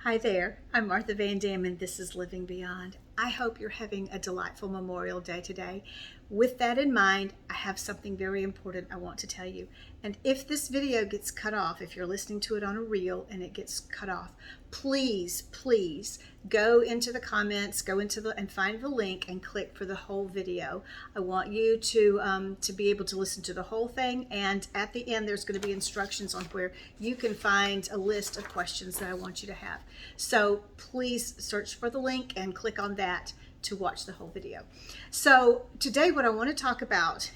Hi there, I'm Martha Van Dam and this is Living Beyond. I hope you're having a delightful Memorial Day today. With that in mind, I have something very important I want to tell you. And if this video gets cut off, if you're listening to it on a reel and it gets cut off, please go into the comments, and find the link and click for the whole video. I want you to be able to listen to the whole thing, and at the end there's going to be instructions on where you can find a list of questions that I want you to have. So please search for the link and click on that to watch the whole video. So today what I want to talk about,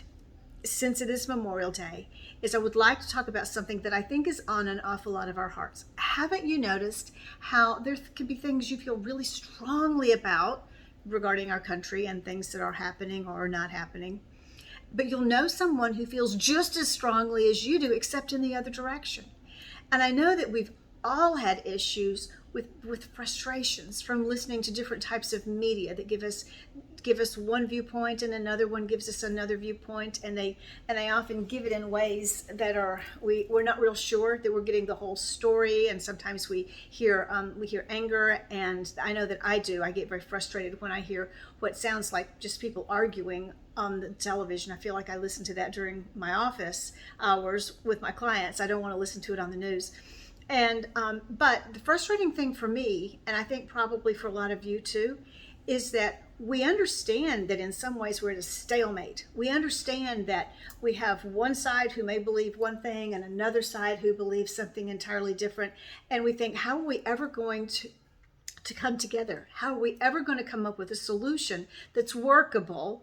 since it is Memorial Day, is I would like to talk about something that I think is on an awful lot of our hearts. Haven't you noticed how there can be things you feel really strongly about regarding our country and things that are happening or are not happening, but you'll know someone who feels just as strongly as you do, except in the other direction. And I know that we've all had issues with frustrations from listening to different types of media that give us one viewpoint and another one gives us another viewpoint, and they often give it in ways that are we're not real sure that we're getting the whole story. And sometimes we hear anger, and I know that I get very frustrated when I hear what sounds like just people arguing on the television. I feel like I listen to that during my office hours with my clients. I don't want to listen to it on the news. And but the frustrating thing for me, and I think probably for a lot of you too, is that we understand that in some ways we're at a stalemate. We understand that we have one side who may believe one thing and another side who believes something entirely different. And we think, how are we ever going to come together? How are we ever going to come up with a solution that's workable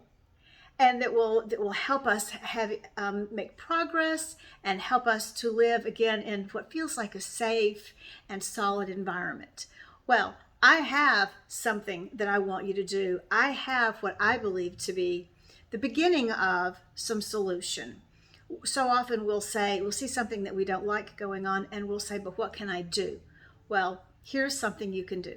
and that will help us make progress and help us to live again in what feels like a safe and solid environment? Well, I have something that I want you to do. I have what I believe to be the beginning of some solution. So often we'll see something that we don't like going on, and we'll say, but what can I do? Well, here's something you can do.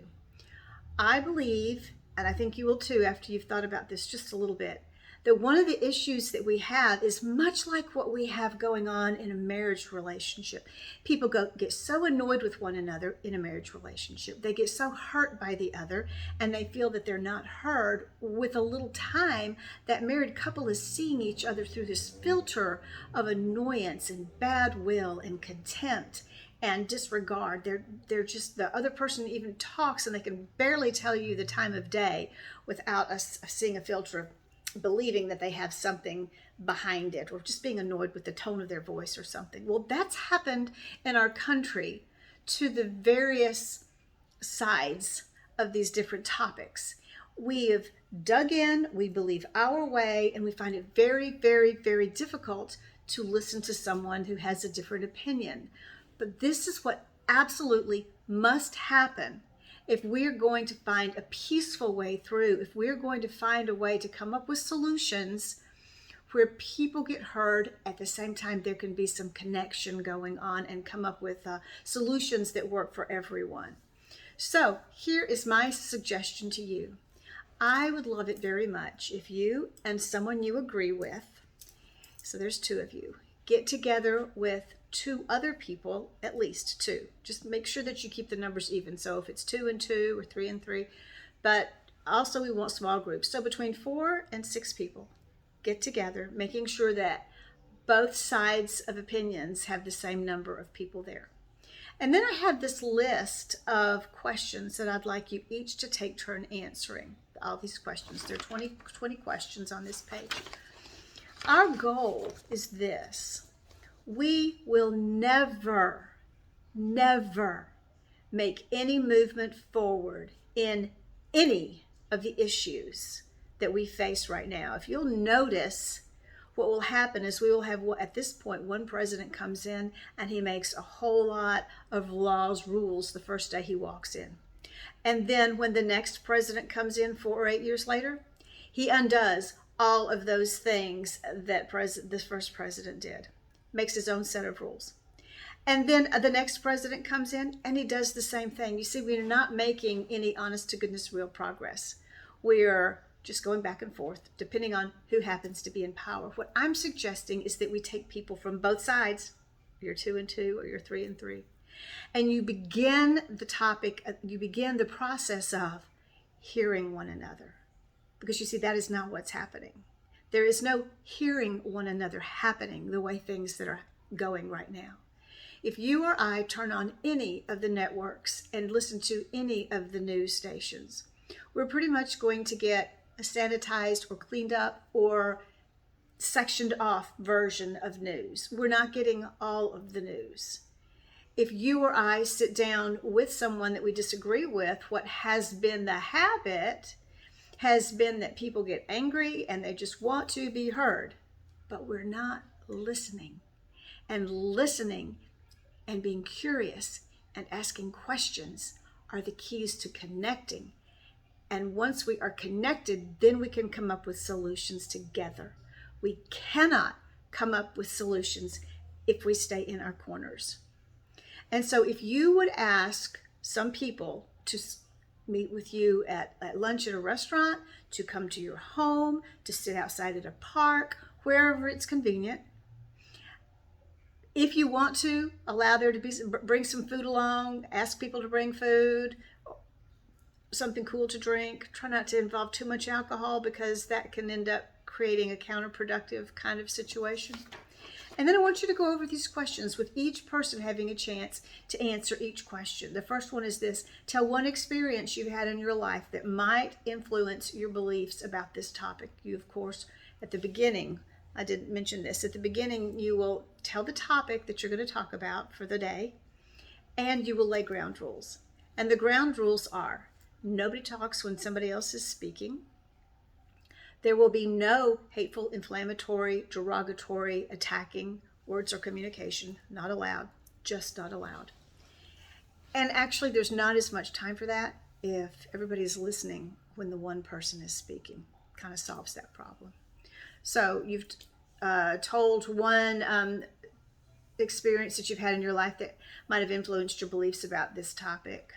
I believe, and I think you will too after you've thought about this just a little bit, that one of the issues that we have is much like what we have going on in a marriage relationship. People get so annoyed with one another in a marriage relationship. They get so hurt by the other, and they feel that they're not heard. With a little time, that married couple is seeing each other through this filter of annoyance and bad will and contempt and disregard. They're just, the other person even talks and they can barely tell you the time of day without us seeing a filter of believing that they have something behind it, or just being annoyed with the tone of their voice or something. Well, that's happened in our country to the various sides of these different topics. We have dug in, we believe our way, and we find it very, very, very difficult to listen to someone who has a different opinion. But this is what absolutely must happen if we're going to find a peaceful way through, if we're going to find a way to come up with solutions where people get heard, at the same time there can be some connection going on, and come up with solutions that work for everyone. So here is my suggestion to you. I would love it very much if you and someone you agree with, so there's two of you, get together with two other people, at least two. Just make sure that you keep the numbers even. So if it's 2 and 2 or 3 and 3, but also we want small groups. So between 4 and 6 people get together, making sure that both sides of opinions have the same number of people there. And then I have this list of questions that I'd like you each to take turn answering. All these questions. There are 20 questions on this page. Our goal is this. We will never make any movement forward in any of the issues that we face right now. If you'll notice, what will happen is we will have, at this point, one president comes in and he makes a whole lot of laws, rules the first day he walks in. And then when the next president comes in 4 or 8 years later, he undoes all of those things that this first president did. Makes his own set of rules. And then the next president comes in and he does the same thing. You see, we are not making any honest to goodness real progress. We are just going back and forth depending on who happens to be in power. What I'm suggesting is that we take people from both sides, you're 2 and 2 or you're 3 and 3, And you begin the process of hearing one another. Because you see, that is not what's happening. There is no hearing one another happening the way things that are going right now. If you or I turn on any of the networks and listen to any of the news stations, we're pretty much going to get a sanitized or cleaned up or sectioned off version of news. We're not getting all of the news. If you or I sit down with someone that we disagree with, what has been the habit has been that people get angry and they just want to be heard, but we're not listening. And listening and being curious and asking questions are the keys to connecting. And once we are connected, then we can come up with solutions together. We cannot come up with solutions if we stay in our corners. And so if you would ask some people to meet with you at lunch at a restaurant, to come to your home, to sit outside at a park, wherever it's convenient, if you want to allow there to be, bring some food along, ask people to bring food, something cool to drink. Try not to involve too much alcohol because that can end up creating a counterproductive kind of situation. And then I want you to go over these questions with each person having a chance to answer each question. The first one is this: tell one experience you've had in your life that might influence your beliefs about this topic. You, of course, at the beginning, I didn't mention this, at the beginning you will tell the topic that you're going to talk about for the day, and you will lay ground rules. And the ground rules are: nobody talks when somebody else is speaking. There will be no hateful, inflammatory, derogatory, attacking words or communication. Not allowed. Just not allowed. And actually, there's not as much time for that if everybody's listening when the one person is speaking. Kind of solves that problem. So you've told one experience that you've had in your life that might have influenced your beliefs about this topic.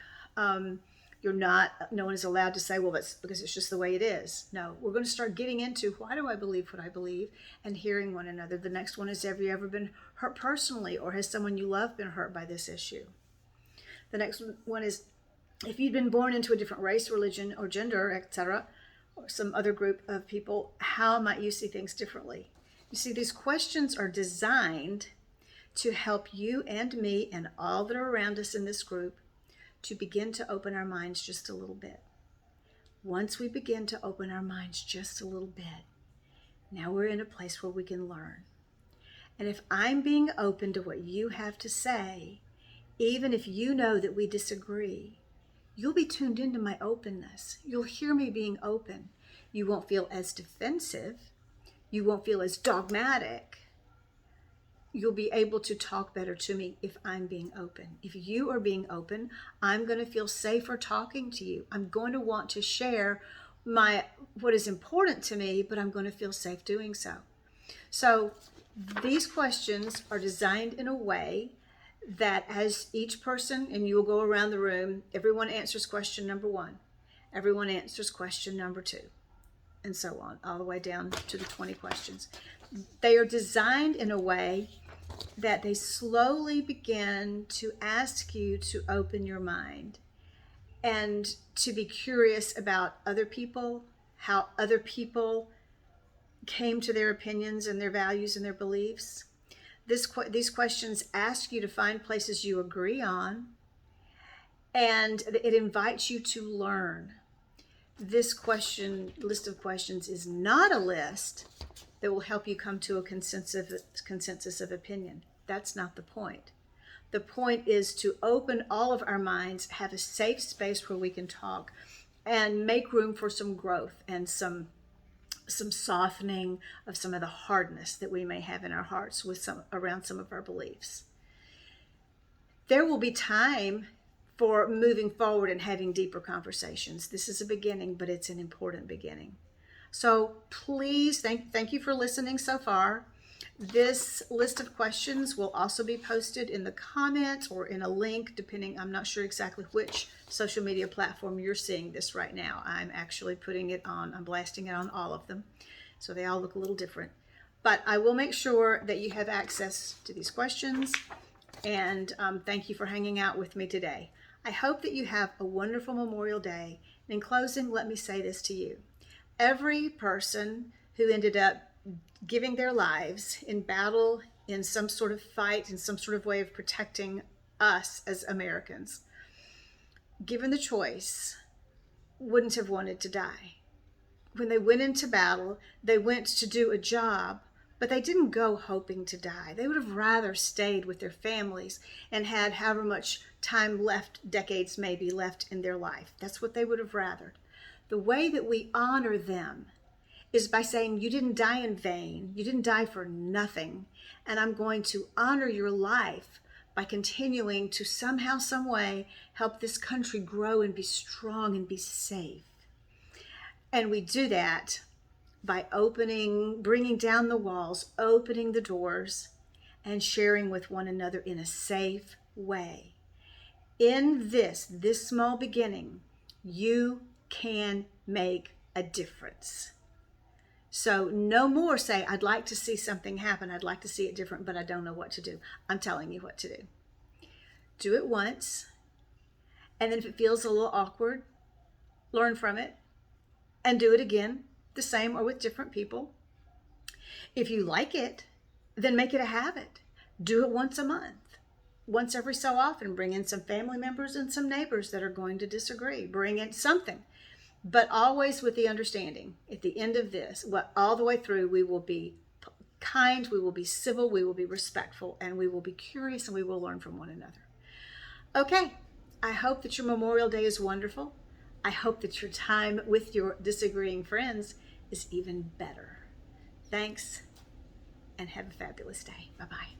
No one is allowed to say, well, that's because it's just the way it is. No, we're going to start getting into why do I believe what I believe and hearing one another. The next one is, have you ever been hurt personally, or has someone you love been hurt by this issue? The next one is, if you'd been born into a different race, religion, or gender, etc., or some other group of people, how might you see things differently? You see, these questions are designed to help you and me and all that are around us in this group to begin to open our minds just a little bit. Once we begin to open our minds just a little bit, now we're in a place where we can learn. And if I'm being open to what you have to say, even if you know that we disagree, you'll be tuned into my openness. You'll hear me being open. You won't feel as defensive. You won't feel as dogmatic. You'll be able to talk better to me if I'm being open. If you are being open, I'm going to feel safer talking to you. I'm going to want to share what is important to me, but I'm going to feel safe doing so. So these questions are designed in a way that as each person, and you will go around the room, everyone answers question number 1. Everyone answers question number 2, and so on, all the way down to the 20 questions. They are designed in a way that they slowly begin to ask you to open your mind and to be curious about other people, how other people came to their opinions and their values and their beliefs. These questions ask you to find places you agree on, and it invites you to learn. This list of questions is not a list that will help you come to a consensus of opinion. That's not the point. The point is to open all of our minds, have a safe space where we can talk, and make room for some growth and some softening of some of the hardness that we may have in our hearts around some of our beliefs. There will be time for moving forward and having deeper conversations. This is a beginning, but it's an important beginning. So please, thank you for listening so far. This list of questions will also be posted in the comments or in a link, depending, I'm not sure exactly which social media platform you're seeing this right now. I'm actually I'm blasting it on all of them. So they all look a little different. But I will make sure that you have access to these questions. And thank you for hanging out with me today. I hope that you have a wonderful Memorial Day. And in closing, let me say this to you. Every person who ended up giving their lives in battle, in some sort of fight, in some sort of way of protecting us as Americans, given the choice, wouldn't have wanted to die. When they went into battle, they went to do a job, but they didn't go hoping to die. They would have rather stayed with their families and had however much time left, decades maybe left in their life. That's what they would have rathered. The way that we honor them is by saying, you didn't die in vain. You didn't die for nothing. And I'm going to honor your life by continuing to somehow, some way, help this country grow and be strong and be safe. And we do that by bringing down the walls, opening the doors, and sharing with one another in a safe way. In this small beginning, you can make a difference. So no more say, I'd like to see something happen. I'd like to see it different, but I don't know what to do. I'm telling you what to do. Do it once. And then if it feels a little awkward, learn from it and do it again, the same or with different people. If you like it, then make it a habit. Do it once a month. Once every so often, bring in some family members and some neighbors that are going to disagree. Bring in something. But always with the understanding, at the end of this, all the way through, we will be kind, we will be civil, we will be respectful, and we will be curious, and we will learn from one another. Okay, I hope that your Memorial Day is wonderful. I hope that your time with your disagreeing friends is even better. Thanks, and have a fabulous day. Bye-bye.